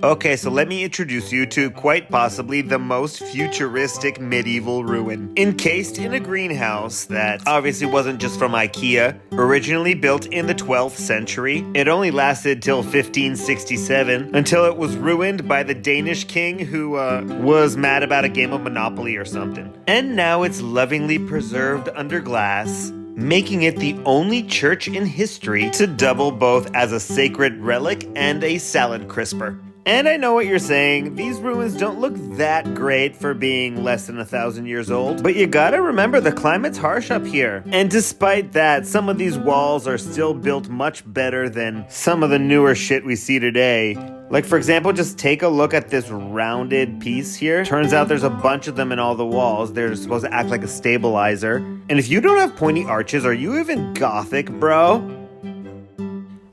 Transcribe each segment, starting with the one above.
Okay, so let me introduce you to quite possibly the most futuristic medieval ruin. Encased in a greenhouse that obviously wasn't just from IKEA, originally built in the 12th century, it only lasted till 1567 until it was ruined by the Danish king who was mad about a game of Monopoly or something. And now it's lovingly preserved under glass, making it the only church in history to double both as a sacred relic and a salad crisper. And I know what you're saying, these ruins don't look that great for being less than 1,000 years old, but you gotta remember the climate's harsh up here. And despite that, some of these walls are still built much better than some of the newer shit we see today. Like, for example, just take a look at this rounded piece here. Turns out there's a bunch of them in all the walls. They're supposed to act like a stabilizer. And if you don't have pointy arches, are you even Gothic, bro?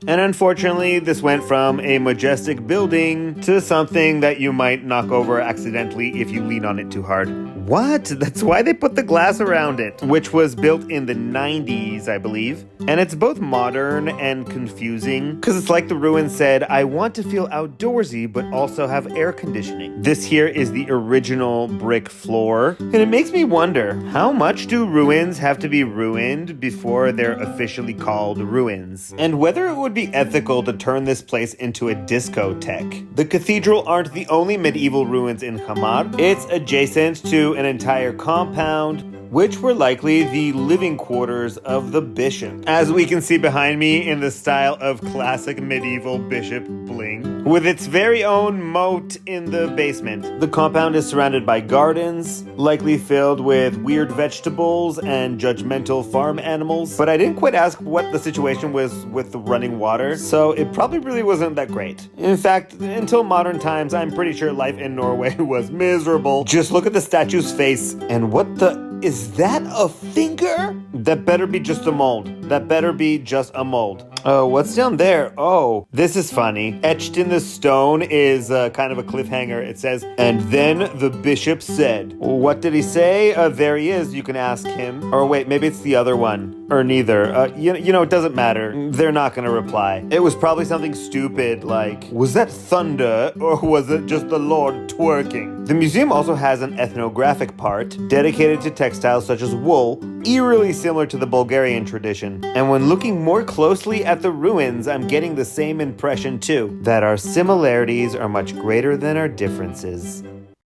And unfortunately, this went from a majestic building to something that you might knock over accidentally if you lean on it too hard. What? That's why they put the glass around it, which was built in the 90s, I believe. And it's both modern and confusing, because it's like the ruin said, I want to feel outdoorsy, but also have air conditioning. This here is the original brick floor, and it makes me wonder, how much do ruins have to be ruined before they're officially called ruins? And whether it would be ethical to turn this place into a discotheque. The cathedral aren't the only medieval ruins in Hamar. It's adjacent to an entire compound, which were likely the living quarters of the bishop. As we can see behind me in the style of classic medieval bishop bling, with its very own moat in the basement. The compound is surrounded by gardens, likely filled with weird vegetables and judgmental farm animals. But I didn't quite ask what the situation was with the running water, so it probably really wasn't that great. In fact, until modern times, I'm pretty sure life in Norway was miserable. Just look at the statue's face, and what the... Is that a finger? That better be just a mold. That better be just a mold. Oh, what's down there? Oh, this is funny. Etched in the stone is kind of a cliffhanger. It says, and then the bishop said. What did he say? There he is. You can ask him. Or wait, maybe it's the other one. Or neither. You know, it doesn't matter. They're not going to reply. It was probably something stupid like, was that thunder or was it just the Lord twerking? The museum also has an ethnographic part dedicated to textiles such as wool, eerily similar to the Bulgarian tradition. And when looking more closely at the ruins, I'm getting the same impression too, that our similarities are much greater than our differences.